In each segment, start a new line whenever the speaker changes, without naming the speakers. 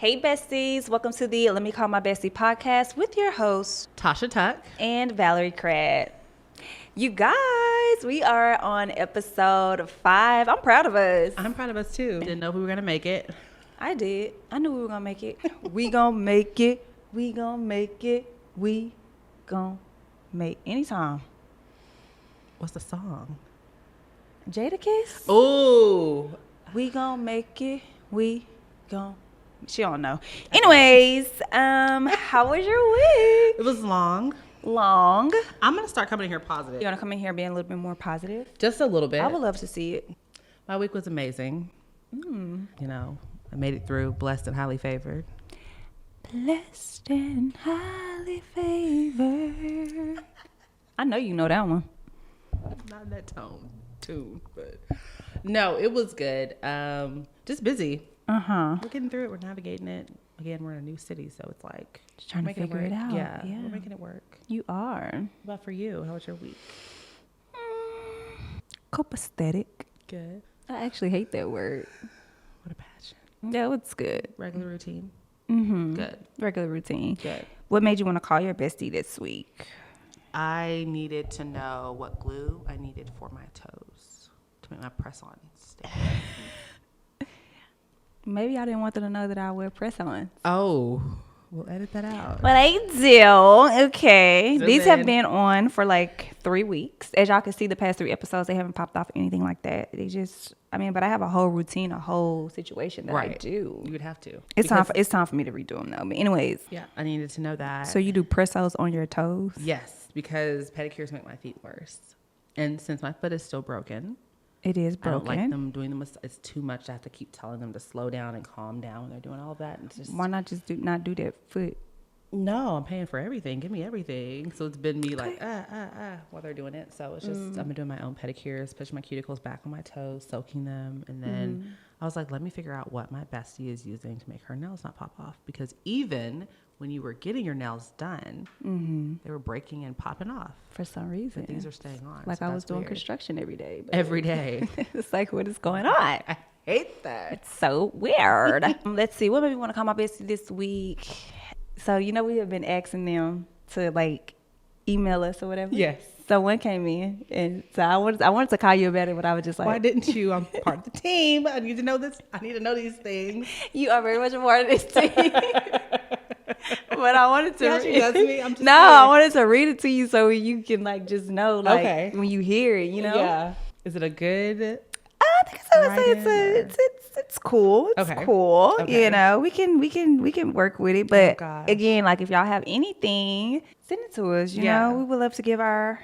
Hey besties, welcome to the Let Me Call My Bestie podcast with your hosts
Tasha Tuck
and Valerie Cradd. You guys, we are on episode 5. I'm proud of us.
I'm proud of us too. Didn't know if we were gonna make it.
I did. I knew we were gonna make it. We gonna make it. We gonna make it. We gonna make anytime.
What's the song?
Jada Kiss.
Oh,
We gonna make it. We gonna. She don't know. Anyways, how was your week?
it was long.
Long.
I'm gonna start coming in here positive.
You want to come in here being a little bit more positive?
Just a little bit.
I would love to see it.
My week was amazing. You know, I made it through, blessed and highly favored.
Blessed and highly favored. I know you know that one.
Not in that tune, but no, it was good. Just busy.
Uh-huh.
We're getting through it. We're navigating it. Again, we're in a new city, so it's like
Just trying to
making
figure it
work.
out.
Yeah,
Yeah.
we're making it work.
You are.
What about for you? How was your week?
Copacetic.
Good.
I actually hate that word.
What a passion.
Yeah, it's good.
Regular routine.
Mm-hmm.
Good.
Regular routine.
Good.
What made you want to call your bestie this week?
I needed to know what glue I needed for my toes to make my press-on stay.
Maybe I didn't want them to know that I wear press-ons.
Oh, we'll edit that out.
But I do. Okay.
So
These have
then-
been on for like 3 weeks. As y'all can see, the past 3 episodes, they haven't popped off anything like that. They just, but I have a whole routine, a whole situation that I do.
You would have to.
It's time for me to redo them though. But anyways,
Yeah, I needed to know that.
so you do press-ons on your toes?
Yes, because pedicures make my feet worse. And since my foot is still broken,
It is
I don't
broken.
like them doing them. It's too much. I have to keep telling them to slow down and calm down when they're doing all of that. And it's just,
Why not just not do that foot?
no, I'm paying for everything. Give me everything. So it's been me like, while they're doing it. So it's just, I've been doing my own pedicures, pushing my cuticles back on my toes, soaking them. And then I was like, let me figure out what my bestie is using to make her nails not pop off. Because even when you were getting your nails done, they were breaking and popping off.
For some reason.
But these are staying on.
Like
so
I was
that's
doing
weird.
construction every day. But
Every day.
it's like, what is going on?
I hate that.
It's so weird. Let's see. What made me want to call my bestie this week? So, we have been asking them to like email us or whatever.
Yes.
So one came in, and so I wanted to call you about it, but I was just like,
Why didn't you? I'm part of the team. I need to know this. I need to know these things.
you are very much a part of this team. But I wanted to.
Yeah, she does me. I'm just
no, I wanted to read it to you so you can like just know like
Okay.
when you hear it,
Yeah. Is it a good?
I think so.
Write-in
It's cool. It's
Okay.
cool.
Okay.
We can work with it. But
gosh.
again, like if y'all have anything, send it to us. You know, we would love to give our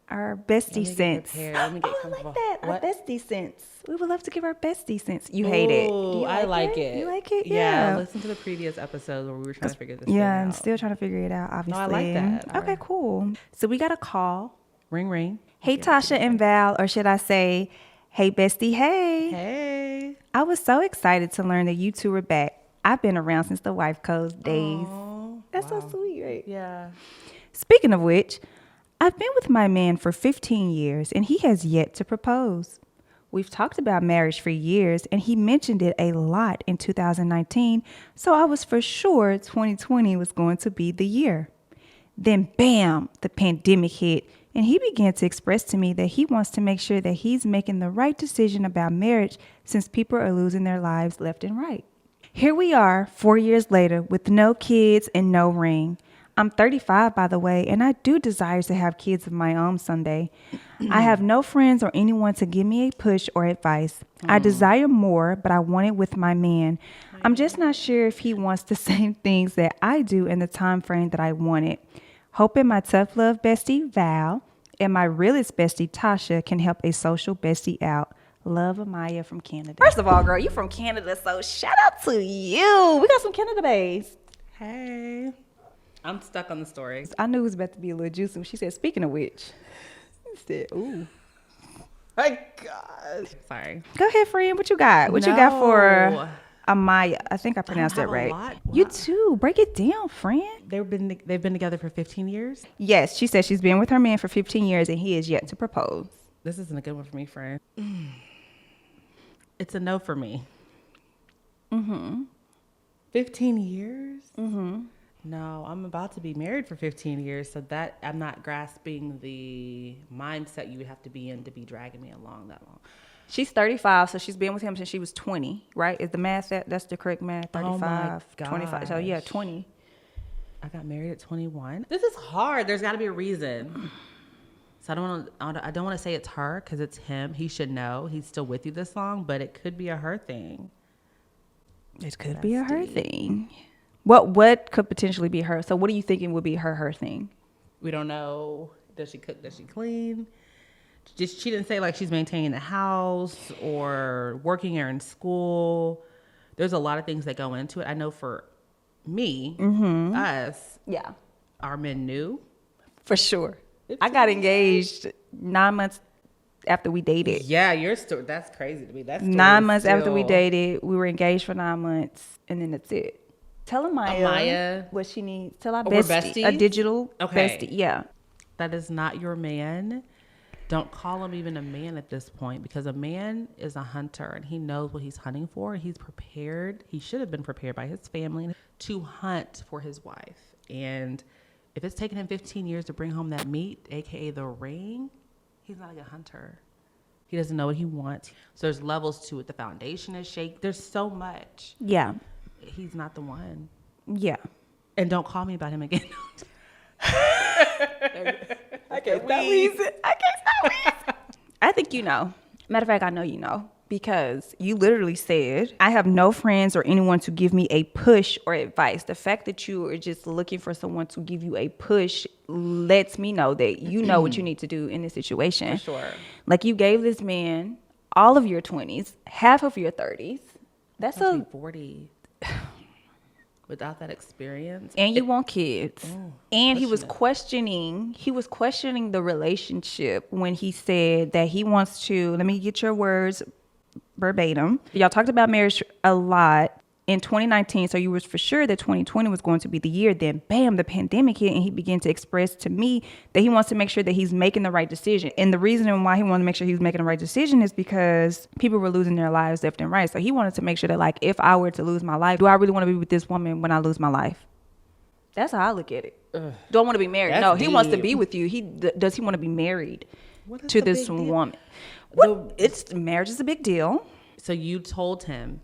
bestie sense.
Let me get
I
comfortable.
like that.
What?
Our bestie sense. We would love to give our bestie sense. You hate it. Do
Ooh,
you
I like it.
You like it?
Yeah.
Yeah.
Listen to the previous episodes where we were trying to figure this thing
Yeah, I'm
out.
still trying to figure it out, obviously.
I like that.
Okay, cool. So we got a call.
Ring, ring.
Hey, Tasha and Val, or should I say, hey, bestie, hey.
Hey.
I was so excited to learn that you two were back. I've been around since the wife codes days.
Oh,
That's
wow.
so sweet, right?
Yeah.
Speaking of which, I've been with my man for 15 years and he has yet to propose. We've talked about marriage for years and he mentioned it a lot in 2019, so I was for sure 2020 was going to be the year. Then bam, the pandemic hit and he began to express to me that he wants to make sure that he's making the right decision about marriage since people are losing their lives left and right. Here we are 4 years later with no kids and no ring. I'm 35, by the way, and I do desire to have kids of my own someday. I have no friends or anyone to give me a push or advice. I desire more, but I want it with my man. I'm just not sure if he wants the same things that I do in the time frame that I want it. Hoping my tough love bestie, Val, and my realist bestie, Tasha, can help a social bestie out. Love, Amaya from Canada. First of all, girl, you from Canada, so shout out to you. We got some Canada babes.
Hey. I'm stuck on the story.
I knew it was about to be a little juicy when she said, speaking of which. She said, ooh.
My God. Sorry.
Go ahead, friend. What you got? What you got for
No.
Amaya? I think I pronounced that
have a
right.
lot.
You
Wow.
too. Break it down, friend.
They've been together for 15 years.
Yes, she said she's been with her man for 15 years and he is yet to propose.
This isn't a good one for me, friend. It's a no for me. 15 15 years? Mm-hmm. No, I'm about to be married for 15 years, so that I'm not grasping the mindset you would have to be in to be dragging me along that long.
She's 35, so she's been with him since she was 20, right? Is the math that's the correct math? 35, 25. So yeah, 20.
I got married at 21. This is hard. There's got to be a reason. So I don't want to say it's her because it's him. He should know. He's still with you this long, but it could be a her thing.
It could be a her thing. What could potentially be her? So what are you thinking would be her thing?
We don't know. Does she cook? Does she clean? She didn't say like she's maintaining the house or working or in school. There's a lot of things that go into it. I know for me, us,
Yeah,
our men knew.
for sure. I got engaged 9 months after we dated.
Yeah, your story. That's crazy to me. That's
9 months after we dated. We were engaged for 9 months, and then that's it. Tell Amaya what she needs. Tell our bestie, a digital bestie. Yeah.
That is not your man. Don't call him even a man at this point because a man is a hunter and he knows what he's hunting for. He's prepared. He should have been prepared by his family to hunt for his wife. And if it's taken him 15 years to bring home that meat, aka the ring, he's not a good hunter. He doesn't know what he wants. So there's levels to it. The foundation is shaky. There's so much.
Yeah.
He's not the one.
Yeah.
And don't call me about him again.
I can't stop wheezing. I think you know. Matter of fact, I know you know. Because you literally said, I have no friends or anyone to give me a push or advice. The fact that you are just looking for someone to give you a push lets me know that you know what you need to do in this situation.
For sure.
Like you gave this man all of your 20s, half of your 30s. That's a
40. Without that experience.
And you want kids. And he was questioning the relationship when he said that he wants to, let me get your words verbatim. Y'all talked about marriage a lot in 2019, so you was for sure that 2020 was going to be the year. Then bam, the pandemic hit and he began to express to me that he wants to make sure that he's making the right decision. And the reason why he wanted to make sure he was making the right decision is because people were losing their lives left and right. So he wanted to make sure that like, if I were to lose my life, do I really want to be with this woman when I lose my life? That's how I look at it. Don't want to be married. No, he wants to be with you. Does he want to be married to this woman? Marriage is a big deal.
So you told him,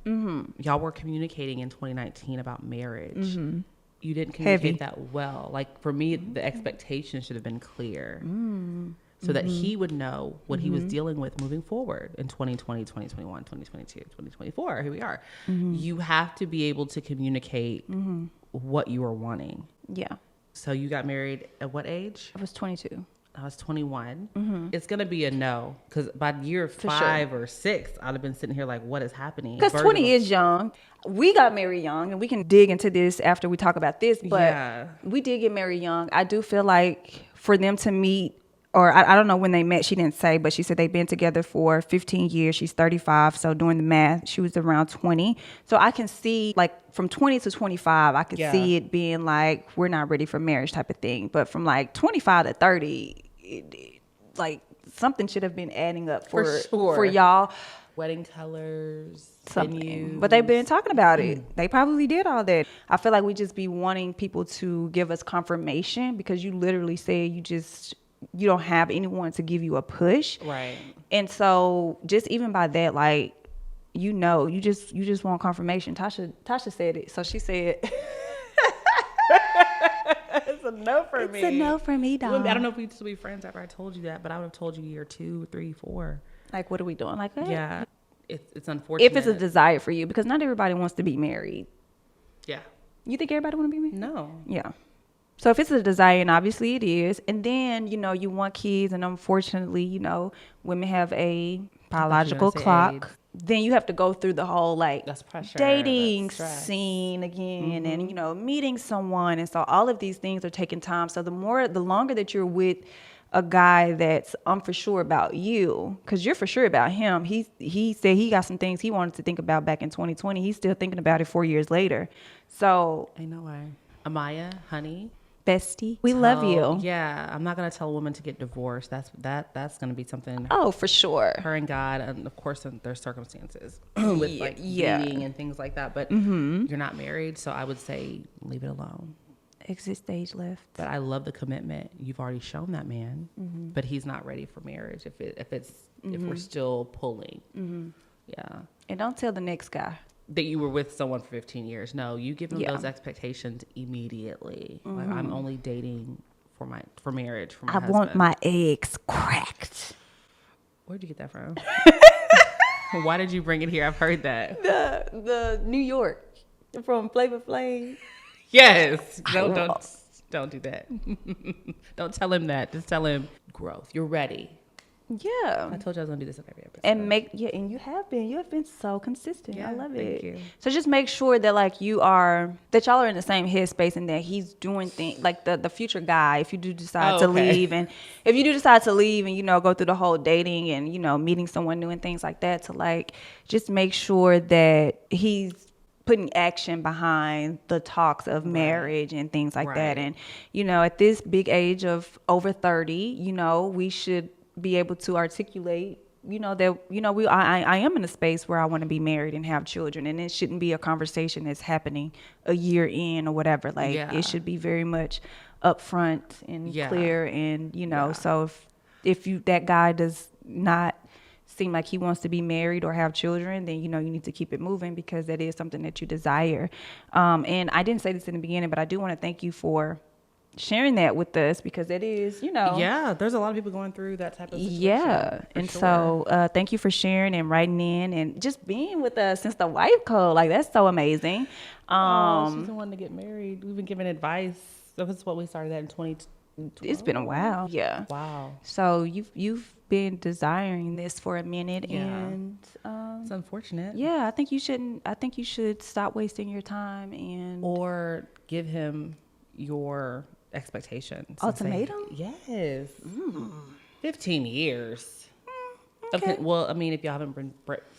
y'all were communicating in 2019 about marriage. You didn't communicate that well. Like for me, the expectation should have been clear so that he would know what he was dealing with moving forward in 2020, 2021, 2022, 2024. Here we are. You have to be able to communicate what you are wanting.
Yeah.
So you got married at what age?
I was 22.
I was 21. It's going to be a no. Because by year 5 or 6, I'd have been sitting here like, what is happening?
Because 20 is young. We got married young, and we can dig into this after we talk about this. But we did get married young. I do feel like for them to meet, or I don't know when they met, she didn't say, but she said they've been together for 15 years. She's 35. So doing the math, she was around 20. So I can see like from 20 to 25, I could see it being like, we're not ready for marriage type of thing. But from like 25 to 30, like something should have been adding up for y'all.
Wedding colors,
something.
Venues.
But they've been talking about it. They probably did all that. I feel like we just be wanting people to give us confirmation because you literally said you don't have anyone to give you a push.
Right.
And so just even by that, like, you just want confirmation. Tasha said it. So she said it's a no for me. It's a no for me, dog.
I don't know if we'd still be friends after I told you that, but I would have told you year 2, 3, 4.
Like, what are we doing? Like that?
Yeah. It's unfortunate.
If it's a desire for you, because not everybody wants to be married.
Yeah.
You think everybody want to be married?
No.
Yeah. So if it's a desire, and obviously it is, and then, you want kids, and unfortunately, women have a biological clock. Then you have to go through the whole, like,
that's pressure,
dating scene again, and, meeting someone. And so all of these things are taking time. So the longer that you're with a guy that's for sure about you, because you're for sure about him. He said he got some things he wanted to think about back in 2020. He's still thinking about it 4 years later. So
ain't no way. Amaya, honey,
bestie. We love you.
Yeah, I'm not gonna tell a woman to get divorced. That's gonna be something
Oh, for sure.
her and God, and of course in their circumstances with like dating and things like that. But you're not married, so I would say leave it alone.
Exit stage left.
But I love the commitment you've already shown that man, but he's not ready for marriage. If we're still pulling, yeah.
And don't tell the next guy
that you were with someone for 15 years. No, you give them those expectations immediately. Like, I'm only dating for marriage for my husband.
I want my eggs cracked.
Where'd you get that from? Why did you bring it here? I've heard that.
The New York from Flavor Flav.
Yes. Don't do that. Don't tell him that. Just tell him growth. You're ready.
Yeah.
I told you I was gonna do this in every episode.
And you have been so consistent.
Yeah,
I love
thank
it.
you.
So just make sure that like y'all are in the same headspace and that he's doing things like the future guy. If you do decide to leave and go through the whole dating and meeting someone new and things like that, to like just make sure that he's putting action behind the talks of marriage and things like that. And at this big age of over 30, we should be able to articulate I am in a space where I want to be married and have children, and it shouldn't be a conversation that's happening a year in or whatever. Like it should be very much upfront and clear, and so if that guy does not seem like he wants to be married or have children, then you need to keep it moving, because that is something that you desire. And I didn't say this in the beginning, but I do want to thank you for sharing that with us, because it is,
there's a lot of people going through that type of situation.
And so thank you for sharing and writing in and just being with us since the wife code. Like, that's so amazing.
She's the one to get married. We've been giving advice. That was what we started at in 2012.
It's been a while. Yeah.
Wow.
So you've been desiring this for a minute, and
it's unfortunate.
Yeah, I think you should stop wasting your time
or give him your expectations.
Ultimatum?
Yes. 15 years.
Okay.
Well, I mean, if y'all haven't been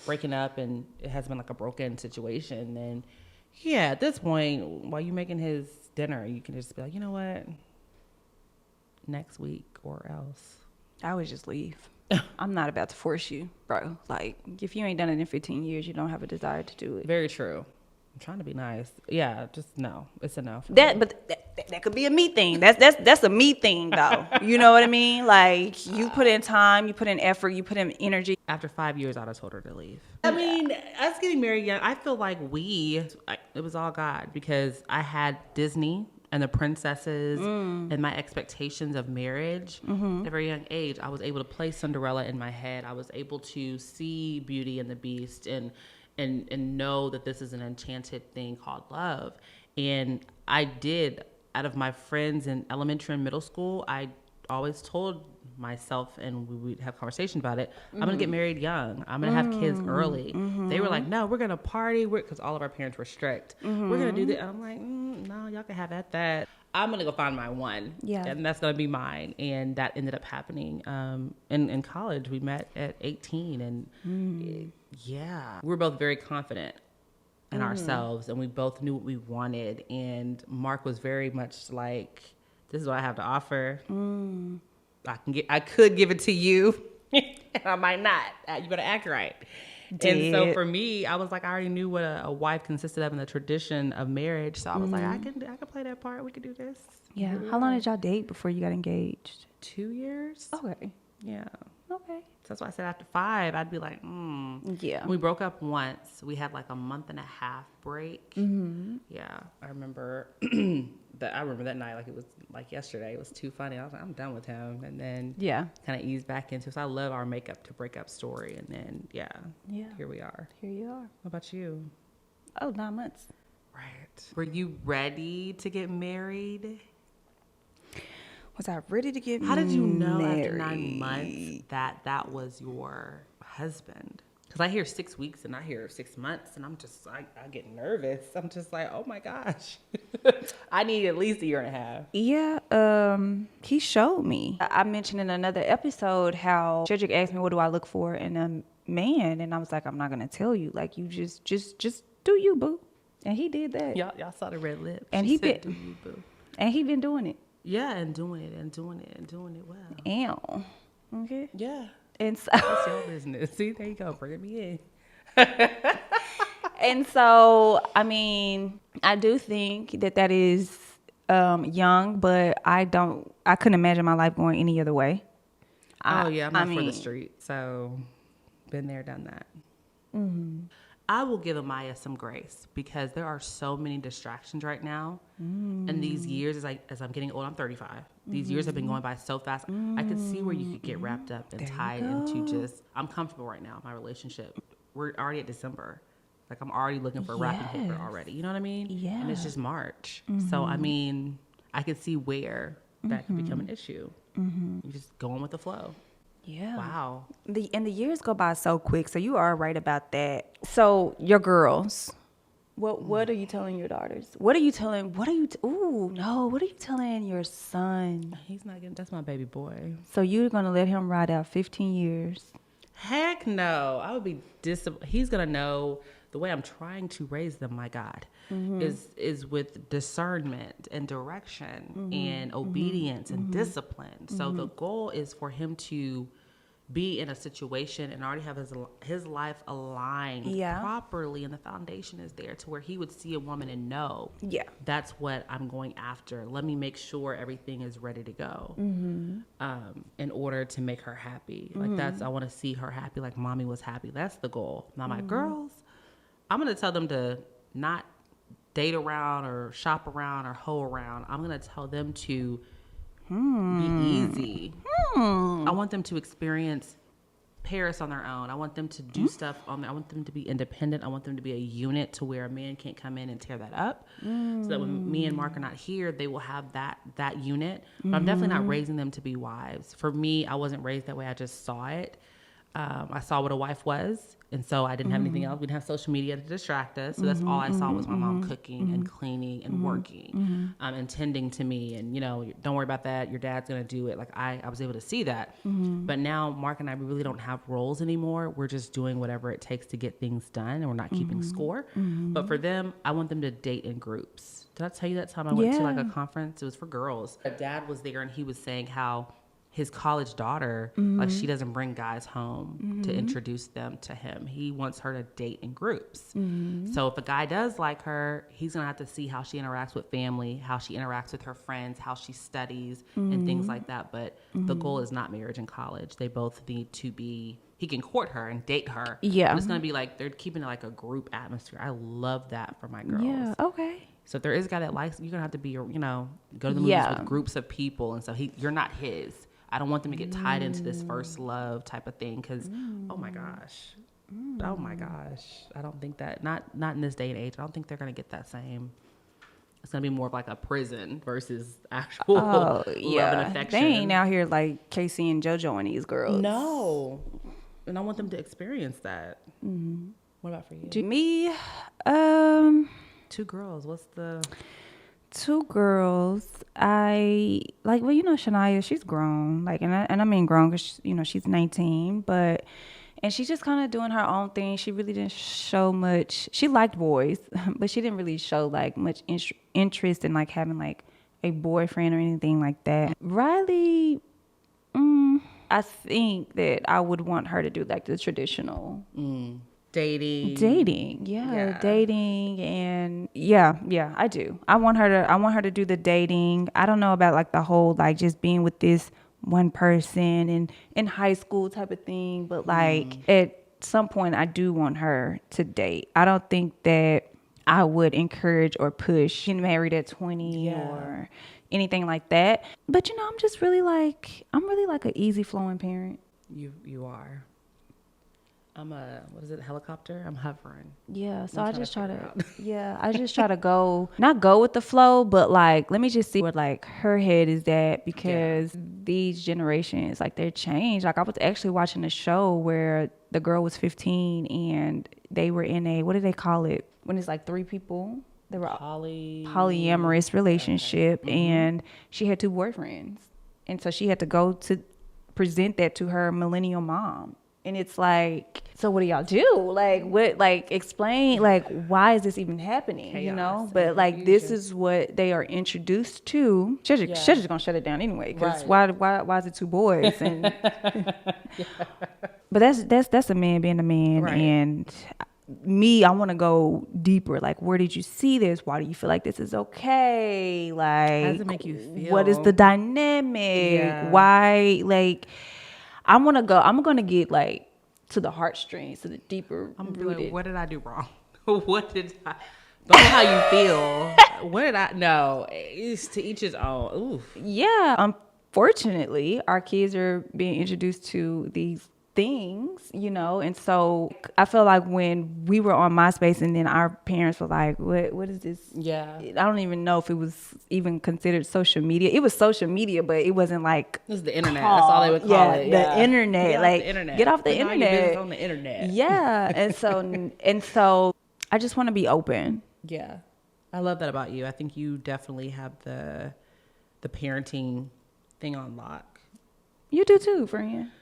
breaking up and it has been like a broken situation, then at this point, while you're making his dinner, you can just be like, you know what? Next week or else.
I would just leave. I'm not about to force you, bro. Like, if you ain't done it in 15 years, you don't have a desire to do it.
Very true. I'm trying to be nice. Yeah, just no. It's enough.
That could be a me thing. That's a me thing, though. You know what I mean? Like, you put in time, you put in effort, you put in energy.
After 5 years, I'd have told her to leave. I mean, us getting married young, I feel like it was all God, because I had Disney and the princesses and my expectations of marriage at a very young age. I was able to play Cinderella in my head. I was able to see Beauty and the Beast and know that this is an enchanted thing called love. And I did, out of my friends in elementary and middle school, I always told myself, and we would have conversation about it, I'm going to get married young. I'm going to have kids early. They were like, no, we're going to party, because all of our parents were strict. We're going to do that. And I'm like, no, y'all can have at that. I'm going to go find my one. Yeah. And that's going to be mine. And that ended up happening. In college, we met at 18. And we were both very confident in ourselves. And we both knew what we wanted. And Mark was very much like, this is what I have to offer. I could give it to you. And I might not. You better act right. And so for me, I was like, I already knew what a wife consisted of in the tradition of marriage. So I was like, I can play that part. We could do this.
Yeah. How long did y'all date before you got engaged?
2 years.
Okay.
Yeah.
Okay.
So that's why I said after 5, I'd be like, Yeah. We broke up once. We had like a month and a half break. Yeah. I remember that night like it was like yesterday. It was too funny. I was like, I'm done with him. And then kind of eased back into it. So I love our makeup to break up story. And then, here we are.
Here you are.
What about you?
Oh, 9 months.
Right. Were you ready to get married?
Was I ready to get married?
How did you know after 9 months that was your husband? Because I hear 6 weeks and I hear 6 months, and I get nervous. I'm just like, oh my gosh. I need at least a year and a half.
Yeah, he showed me. I mentioned in another episode how Cedric asked me, what do I look for in a man? And I was like, I'm not going to tell you. Like, you just do you, boo. And he did that.
Y'all saw the red lips.
And
she said, do you, boo.
And he been doing it.
Yeah, and doing it well.
Ew. Okay.
Yeah.
And so
That's your business. See, there you go, bringing me in.
and so I mean, I do think that is young, but I couldn't imagine my life going any other way.
Oh yeah, I'm not for the
mean,
street, so been there, done that. I will give Amaya some grace because there are so many distractions right now, and these years, as I'm getting old, I'm 35. These years have been going by so fast. I could see where you could get wrapped up and tied into just. I'm comfortable right now. My relationship. We're already at December. Like I'm already looking for wrapping paper already. You know what I mean?
Yeah.
And it's just March. So I mean, I could see where that could become an issue. You just going with the flow.
Yeah.
Wow.
The years go by so quick. So you are right about that. So your girls, what are you telling your daughters? What are you telling your son?
He's not getting. That's my baby boy.
So you're gonna let him ride out 15 years?
Heck no. I would be He's gonna know the way I'm trying to raise them. My God, is with discernment and direction and obedience and discipline. So the goal is for him to be in a situation and already have his life aligned properly, and the foundation is there to where he would see a woman and know, that's what I'm going after. Let me make sure everything is ready to go in order to make her happy. Like I want to see her happy, like mommy was happy. That's the goal. Now my girls, I'm going to tell them to not date around or shop around or hoe around. I'm going to tell them to be easy. I want them to experience Paris on their own. I want them to do stuff on their. I want them to be independent. I want them to be a unit to where a man can't come in and tear that up. So that when me and Mark are not here, they will have that unit. But I'm definitely not raising them to be wives. For me, I wasn't raised that way. I just saw it. I saw what a wife was, and so I didn't have anything else. We didn't have social media to distract us, so that's all I saw was my mom cooking and cleaning and working, and tending to me. And don't worry about that. Your dad's gonna do it. Like I was able to see that. But now Mark and I, we really don't have roles anymore. We're just doing whatever it takes to get things done, and we're not keeping score. But for them, I want them to date in groups. Did I tell you that time I went to like a conference? It was for girls. A dad was there, and he was saying how his college daughter, like she doesn't bring guys home to introduce them to him. He wants her to date in groups. So if a guy does like her, he's gonna have to see how she interacts with family, how she interacts with her friends, how she studies and things like that. But the goal is not marriage in college. They both need to be, he can court her and date her.
Yeah.
But it's gonna be like, they're keeping it like a group atmosphere. I love that for my girls.
Yeah, okay.
So if there is a guy that likes, you're gonna have to be, go to the movies with groups of people. And so you're not his. I don't want them to get tied into this first love type of thing because, oh my gosh, I don't think that, not in this day and age, I don't think they're going to get that same. It's going to be more of like a prison versus actual love and affection.
They ain't out here like Casey and JoJo and these girls.
No. And I want them to experience that. What about for you?
Me,
2 girls. What's the...
2 girls. I like, well, Shania, she's grown, like, and I mean grown because she's 19, but and she's just kind of doing her own thing. She really didn't show much. She liked boys, but she didn't really show like much interest in like having like a boyfriend or anything like that. Riley, I think that I would want her to do like the traditional.
Dating,
dating, and I do. I want her to do the dating. I don't know about like the whole like just being with this one person and in high school type of thing, but like at some point I do want her to date. I don't think that I would encourage or push getting married at 20 or anything like that. But I'm just really like an easy flowing parent.
You are. I'm helicopter? I'm hovering.
Yeah, so I just try to not go with the flow, but like, let me just see where like her head is at because these generations, like they're changed. Like I was actually watching a show where the girl was 15 and they were in a, what do they call it? When it's like 3 people, they were polyamorous relationship and she had 2 boyfriends. And so she had to go to present that to her millennial mom. And it's like, so what do y'all do? Like, what, like, explain, like, why is this even happening?
Chaos
you know?
and
But, like, this
confusion.
is what they are introduced to. She's just going to shut it down anyway. Because
Right.
why is it two boys? And But that's a man being a man.
Right.
And me, I want to go deeper. Like, where did you see this? Why do you feel like this is okay? Like,
How does it make you feel?
what is the dynamic?
Yeah.
Why, like, I'm gonna get like to the heartstrings, to the deeper
I'm gonna be
rooted.
like, what did I do wrong? What did I? Don't know how you feel. What did I? No, it's to each his own. Ooh.
Yeah. Unfortunately, our kids are being introduced to these things, you know, and so I feel like when we were on MySpace and then our parents were like, what is this?
Yeah.
I don't even know if it was even considered social media. It was social media, but it wasn't like
This is the internet. That's all they would call it.
The internet.
Get
like
off the internet.
get off the
Put all your business
internet.
on the internet.
Yeah. And so I just want to be open.
Yeah. I love that about you. I think you definitely have the parenting thing on lock.
You do too, friend.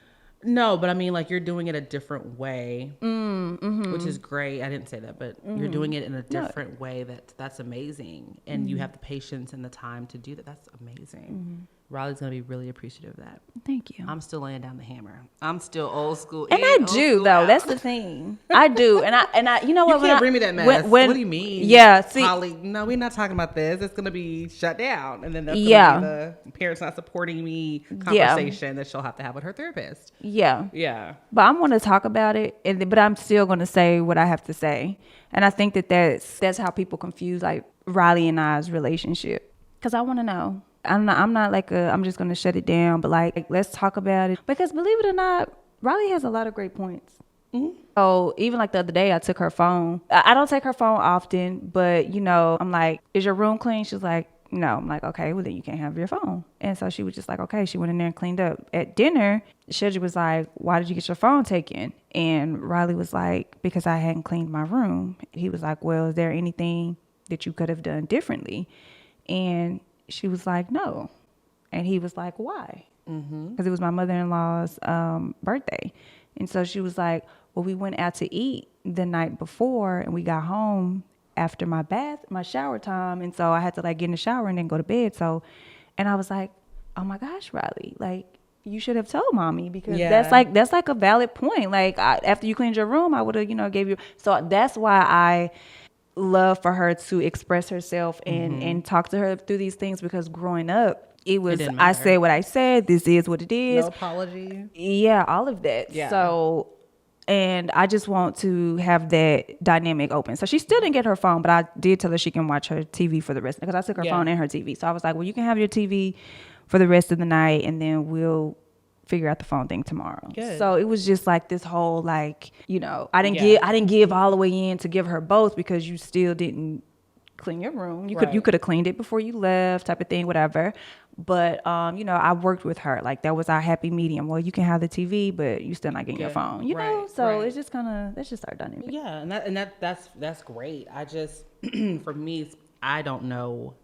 No, but I mean, like, you're doing it a different way, which is great. I didn't say that, but you're doing it in a different way. That's amazing. And you have the patience and the time to do that. That's amazing. Riley's going to be really appreciative of that.
Thank you.
I'm still laying down the hammer. I'm still old school.
And I do though. That's the thing. I do, and I. You know
You
what?
can't bring me that mess. What do you mean?
Yeah. See.
No, we're not talking about this. It's gonna be shut down, and then that's gonna be the parents not supporting me conversation that she'll have to have with her therapist.
Yeah.
Yeah.
But I'm going to talk about it, but I'm still going to say what I have to say, and I think that's how people confuse like Riley and I's relationship, because I want to know. I'm not like I'm just going to shut it down, but like let's talk about it, because believe it or not, Riley has a lot of great points. Mm-hmm. So even like the other day, I took her phone. I don't take her phone often, but you know, I'm like, is your room clean? She's like, no. I'm like, okay, well then you can't have your phone. And so she was just like, okay. She went in there and cleaned up. At dinner, Shedra was like, why did you get your phone taken? And Riley was like, because I hadn't cleaned my room. He was like, well, is there anything that you could have done differently? And she was like, no. And he was like, why? Because it was my mother-in-law's birthday. And so she was like, well, we went out to eat the night before and we got home after my shower time. And so I had to like get in the shower and then go to bed. So, and I was like, oh my gosh, Riley, like you should have told mommy, because that's like a valid point. Like after you cleaned your room, I would have, gave you. So that's why I love for her to express herself and talk to her through these things, because growing up, it was, I said what I said, this is what it is.
No apology.
Yeah, all of that.
Yeah.
So, and I just want to have that dynamic open. So she still didn't get her phone, but I did tell her she can watch her TV for the rest, because I took her phone and her TV. So I was like, well, you can have your TV for the rest of the night, and then we'll figure out the phone thing tomorrow.
Good.
So it was just like this whole like, I didn't give all the way in to give her both, because you still didn't clean your room. You could have cleaned it before you left, type of thing, whatever. But I worked with her. Like that was our happy medium. Well, you can have the TV, but you still not getting your phone. You know? So it's just that's just our dynamic.
Yeah, and that's great. I just for me, I don't know.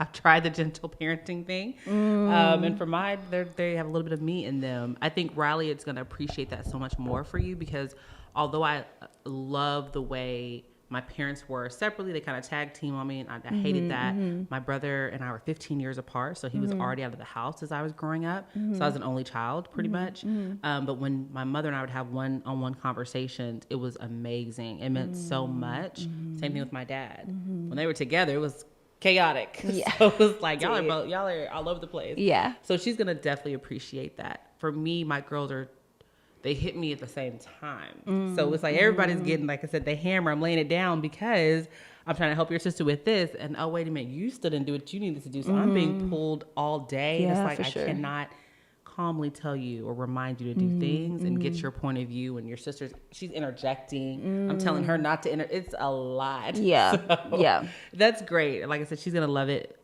I've tried the gentle parenting thing. And for mine, they have a little bit of me in them. I think Riley is going to appreciate that so much more for you, because although I love the way my parents were separately, they kind of tag team on me, and I hated that. My brother and I were 15 years apart, so he was already out of the house as I was growing up. So I was an only child, pretty much. But when my mother and I would have one-on-one conversations, it was amazing. It meant so much. Same thing with my dad. When they were together, it was chaotic. Yeah. So it was like y'all are all over the place.
Yeah.
So she's gonna definitely appreciate that. For me, my girls they hit me at the same time. So it's like everybody's getting, like I said, the hammer. I'm laying it down because I'm trying to help your sister with this. And oh, wait a minute, you still didn't do what you needed to do. So I'm being pulled all day.
Yeah,
it's like I cannot calmly tell you or remind you to do things and get your point of view. And your she's interjecting. I'm telling her not to it's a lot.
Yeah.
So
yeah.
That's great. Like I said, she's gonna love it.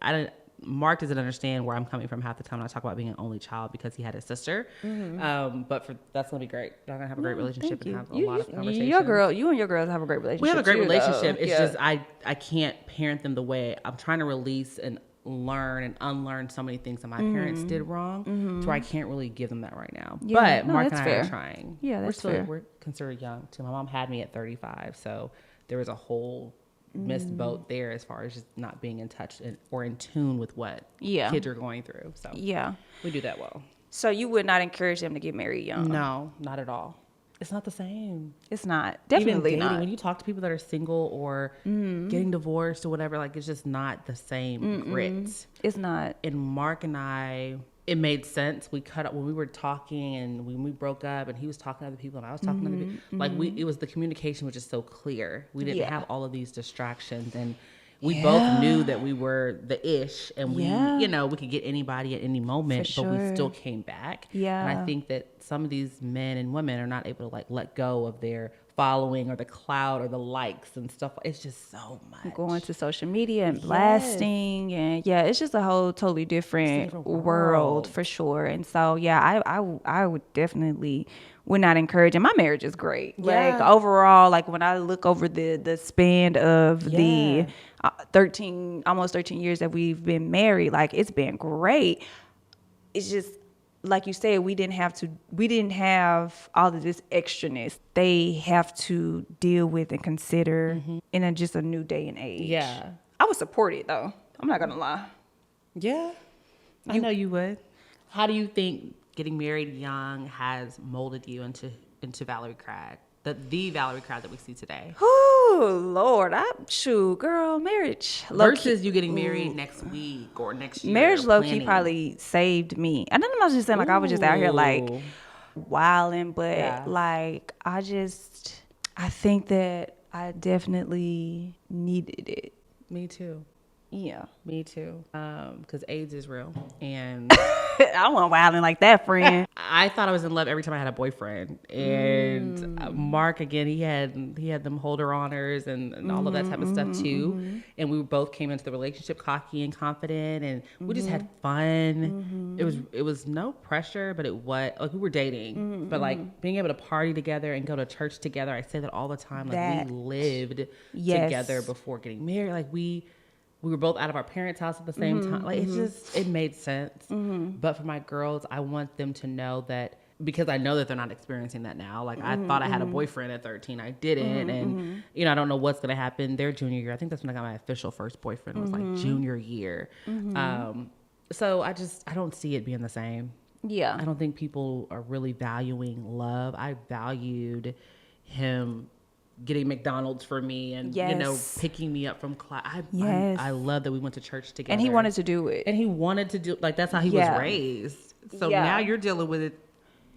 Mark doesn't understand where I'm coming from half the time when I talk about being an only child, because he had a sister. But that's gonna be great. They're gonna have a great relationship and have a lot of conversations.
You and your girls have a great relationship.
We have a great relationship.
Though.
It's just I can't parent them the way I'm trying to release and learn and unlearn so many things that my parents did wrong, so I can't really give them that right now.
Yeah,
But
no,
Mark
that's
and I
fair.
are trying.
Yeah, that's fair.
We're considered young too. My mom had me at 35, so there was a whole missed boat there as far as just not being in touch or in tune with what kids are going through. So we do that well.
So you would not encourage them to get married young?
No, not at all. It's not the same.
It's not. Definitely
Even dating,
not.
when you talk to people that are single or getting divorced or whatever, like, it's just not the same grit.
It's not.
And Mark and I, it made sense. We cut up when we were talking, and when we broke up, and he was talking to other people and I was talking to other people. Like, it was, the communication was just so clear. We didn't have all of these distractions, and we both knew that we were the ish, and we, you know, we could get anybody at any moment, but we still came back.
Yeah.
And I think that some of these men and women are not able to, like, let go of their following or the cloud or the likes and stuff. It's just so much.
Going to social media and blasting, and it's just a whole totally different world for sure. And so I would definitely would not encourage, and my marriage is great. Like, overall, like, when I look over the span of the almost 13 years that we've been married, like, it's been great. It's just, like you said, we didn't have all of this extraness they have to deal with and consider in just a new day and age.
Yeah.
I would support it, though. I'm not gonna lie.
Yeah. I know you would. How do you think getting married young has molded you into Valerie Craig? The Valerie Craig that we see today.
Oh, Lord. Girl, marriage.
Versus you getting married next week or next year.
Marriage low-key probably saved me. And I'm not just saying, like, I was just out here, like, wilding, but, like, I think that I definitely needed it.
Me too.
Yeah.
Me too. Because AIDS is real. And
I wasn't wilding like that, friend.
I thought I was in love every time I had a boyfriend. And Mark, again, he had them holder honors and all of that type of stuff too. And we both came into the relationship cocky and confident, and we just had fun. It was no pressure, but it was like we were dating. But like being able to party together and go to church together, I say that all the time. Like, we lived together before getting married. Like, we were both out of our parents' house at the same time. Like, it made sense. But for my girls, I want them to know that, because I know that they're not experiencing that now. Like, I thought I had a boyfriend at 13. I didn't. And, you know, I don't know what's going to happen their junior year. I think that's when I got my official first boyfriend, was like junior year. So I don't see it being the same. Yeah. I don't think people are really valuing love. I valued him getting McDonald's for me and, you know, picking me up from class. I love that we went to church together.
And he wanted to do it.
And he wanted to do, like, that's how he was raised. So now you're dealing with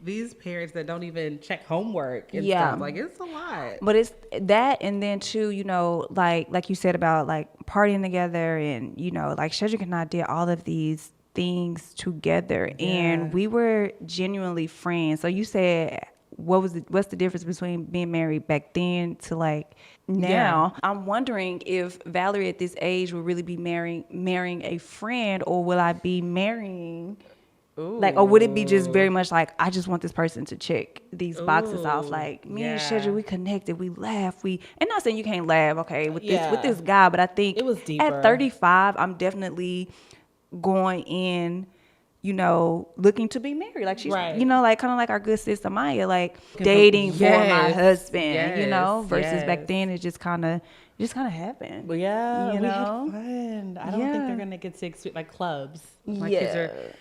these parents that don't even check homework and stuff. Like, it's a lot.
But it's that, and then too, you know, like you said about, like, partying together, and, you know, like, Shedrick and I did all of these things together, and we were genuinely friends. So you said, what's the difference between being married back then to, like, now? I'm wondering if Valerie at this age will really be marrying a friend, or will I be marrying, like, or would it be just very much like, I just want this person to check these boxes off? Like, me and Shedrick, we connected, we laughed, and not saying you can't laugh, okay, with this guy, but I think
it was deeper.
At 35, I'm definitely going in, you know, looking to be married. Like, she's, you know, like, kind of like our good sister Maya, like, dating for my husband, you know, versus back then it just kind of happened.
Well, yeah,
you know,
we had fun. I don't think they're gonna get to like clubs. My kids are.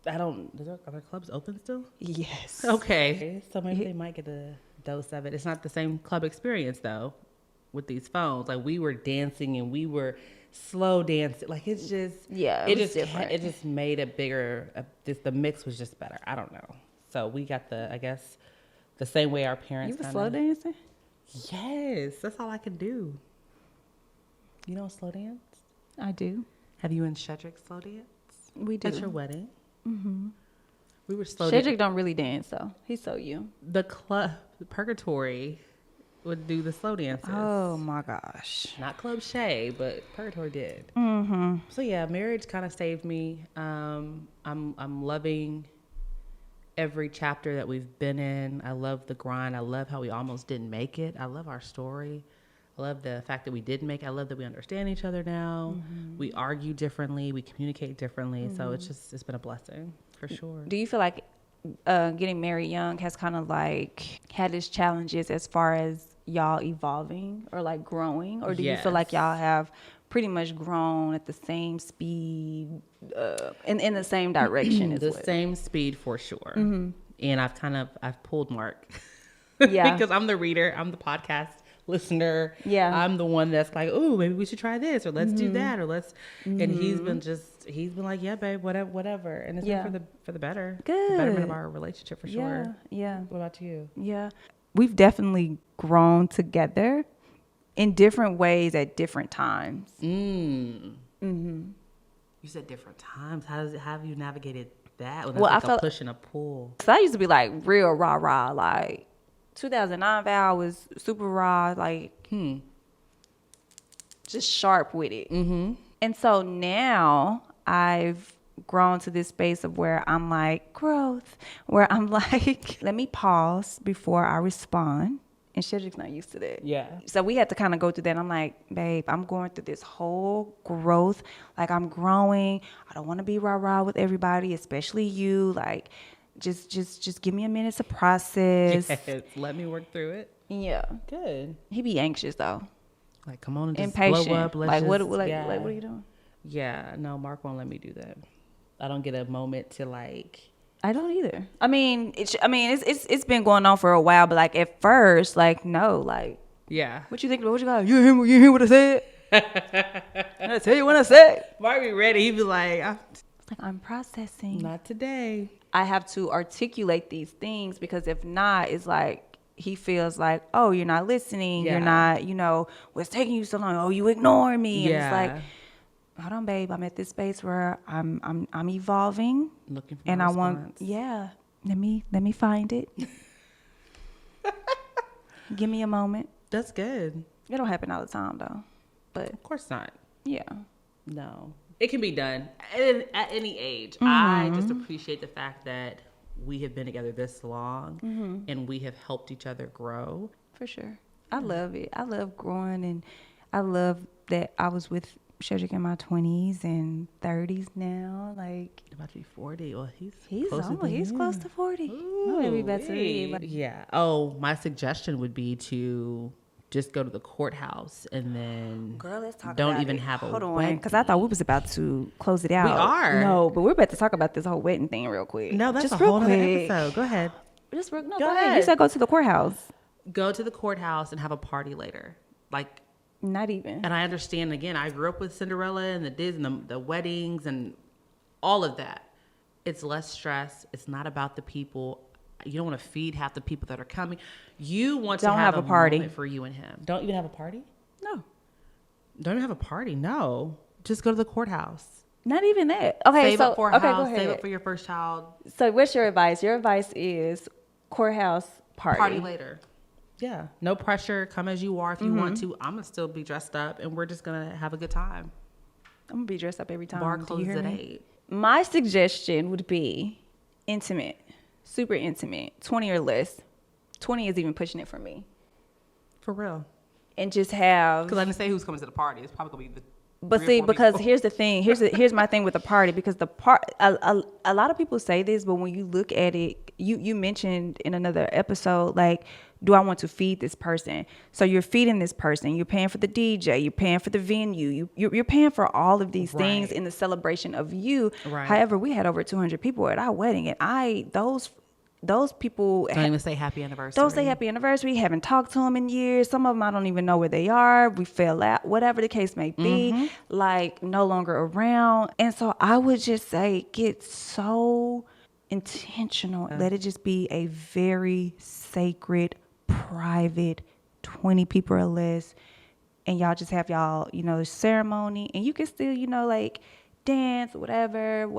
Are their clubs open still?
Yes.
Okay. So maybe they might get a dose of it. It's not the same club experience though, with these phones. Like, we were dancing and we were slow dancing. Like, it's just it just made it bigger. The mix was just better. I don't know. So we got the same way our parents.
You were slow dancing?
Yes, that's all I can do. You know slow dance?
I do.
Have you and Shedrick slow dance?
We do.
At your wedding? Mm-hmm. We were slow.
Shedrick don't really dance though. He's so young.
The club Purgatory would do the slow dances.
Oh my gosh.
Not Club Shay, but Purgatory did.
Mm-hmm.
So yeah, marriage kind of saved me. I'm loving every chapter that we've been in. I love the grind. I love how we almost didn't make it. I love our story. I love the fact that we did make. I love that we understand each other now. We argue differently. We communicate differently. So it's been a blessing for sure.
Do you feel like getting married young has kind of like had its challenges as far as y'all evolving or like growing, or do you feel like y'all have pretty much grown at the same speed, in the same direction as
The
well?
same speed for sure. And I've pulled Mark.
Yeah.
Because I'm the reader, I'm the podcast listener.
Yeah.
I'm the one that's like, oh, maybe we should try this, or let's do that, or let's. And he's been like, yeah, babe, whatever. And it's been for the better.
Good.
The betterment of our relationship for sure.
Yeah.
What about you?
Yeah. We've definitely grown together in different ways at different times.
You said different times. How have you navigated that? When
Well,
like
I felt
a push and a pull.
So I used to be like real rah, like 2009 vow was super raw, like just sharp with it. And so now I've grown to this space of where I'm like growth, where I'm like, let me pause before I respond. And Shedrick's not used to that.
Yeah.
So we had to kind of go through that. I'm like, babe, I'm going through this whole growth. Like, I'm growing. I don't want to be rah-rah with everybody, especially you. Like, just give me a minute to process.
Yes, let me work through it.
Yeah.
Good.
He be anxious, though.
Like, come on and just
Impatient.
blow up. Let's
like,
just,
what are you doing?
Yeah, no, Mark won't let me do that. I don't get a moment to like.
I don't either. I mean, it's been going on for a while, but like at first, like no, like
Yeah.
what you think? What you got? You hear what I said? I tell you what I said.
Mark be ready. He be like,
It's like I'm processing.
not today.
I have to articulate these things because if not, it's like he feels like, oh, you're not listening.
Yeah.
You're not, what's taking you so long? Oh, you ignoring me. And
Yeah.
it's like, hold on, babe. I'm at this space where I'm evolving.
Looking for
And
a
I
response.
let me find it. Give me a moment.
That's good.
It don't happen all the time though, but
Of course not.
yeah.
No. It can be done at any age. I just appreciate the fact that we have been together this long and we have helped each other grow.
For sure. I love it. I love growing, and I love that I was with Shedrick in my 20s and 30s now. Like,
About to be 40. Well, he's
close to 40. My baby about to be, like,
Yeah. Oh, my suggestion would be to just go to the courthouse and then
girl, let's talk
don't
about
even
it.
have a
Hold on,
wedding.
because I thought we was about to close it out.
We are.
No, but we're about to talk about this whole wedding thing real quick.
No, that's
just
a
real
whole other
quick.
episode. Go ahead.
Go ahead. You said go to the courthouse.
Go to the courthouse and have a party later. Like,
Not even.
and I understand, again, I grew up with Cinderella and the Disney, the weddings and all of that. It's less stress. It's not about the people. You don't want to feed half the people that are coming. You want to have a
party
moment for you and him. Don't even have a party?
No.
Don't even have a party. No. Just go to the courthouse.
Not even that. Okay,
Save
so
up for a
okay,
house.
go ahead.
Save up for your first child.
So what's your advice? Your advice is courthouse party.
Party later. Yeah. No pressure. Come as you are if you want to. I'm going to still be dressed up and we're just going to have a good time.
I'm gonna be dressed up every time.
Bar
Do you
closes
hear
at
me?
8.
My suggestion would be intimate, super intimate, 20 or less. 20 is even pushing it for me.
For real.
And just have.
Because I didn't say who's coming to the party. It's probably going to be the.
But
3 or
see,
4
because
people.
here's the thing. Here's my thing with the party. Because a lot of people say this, but when you look at it, you mentioned in another episode, like, do I want to feed this person? So you're feeding this person. You're paying for the DJ. You're paying for the venue. You're paying for all of these things in the celebration of you.
Right.
However, we had over 200 people at our wedding, and those people
Don't even say happy anniversary.
don't say happy anniversary. Haven't talked to them in years. Some of them I don't even know where they are. We fell out, whatever the case may be, like no longer around. And so I would just say get so intentional. Let it just be a very sacred, private, 20 people or less. And y'all just have y'all, ceremony. And you can still, like dance, whatever,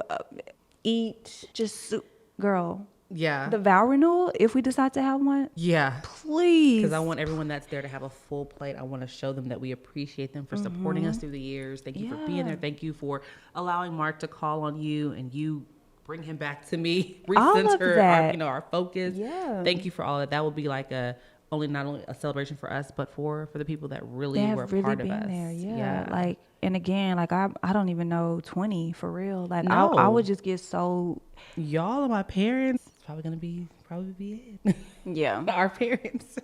eat, just, girl.
Yeah.
The vow renewal, if we decide to have one,
Yeah.
please.
Because I want everyone that's there to have a full plate. I want to show them that we appreciate them for supporting us through the years. Thank you for being there. Thank you for allowing Mark to call on you and you bring him back to me.
All of
Recenter
that.
our focus.
Yeah.
Thank you for all of that. That would be like a not only a celebration for us, but for the people that really
They
were
have really
part of
been
us.
there. Yeah. Like, and again, like I don't even know 20 for real. Like
No.
I would just get so.
Y'all are my parents. It's probably be it.
Yeah.
Our parents.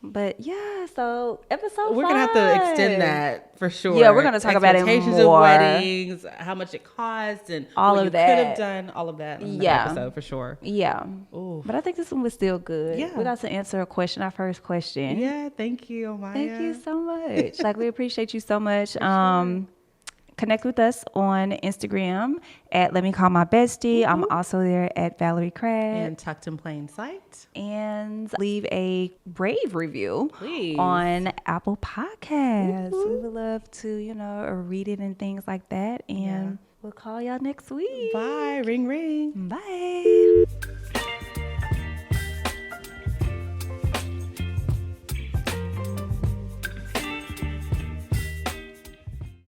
But yeah, so episode
We're
5.
gonna have to extend that for sure.
Yeah, we're gonna talk about it
Expectations
more.
of weddings, how much it costs, and
all
what
of
you
that.
could have done. All of that in the episode for sure.
Yeah.
Ooh.
But I think this one was still good.
Yeah.
We got to answer a question, our first question.
Yeah, thank you, Maya.
Thank you so much. Like, we appreciate you so much.
Sure.
Connect with us on Instagram at Let Me Call My Bestie. I'm also there at Valerie Crab.
And Tucked in Plain Sight.
And leave a brave review
Please.
on Apple Podcasts. We would love to, read it and things like that. And we'll call y'all next week.
Bye. Ring, ring.
Bye.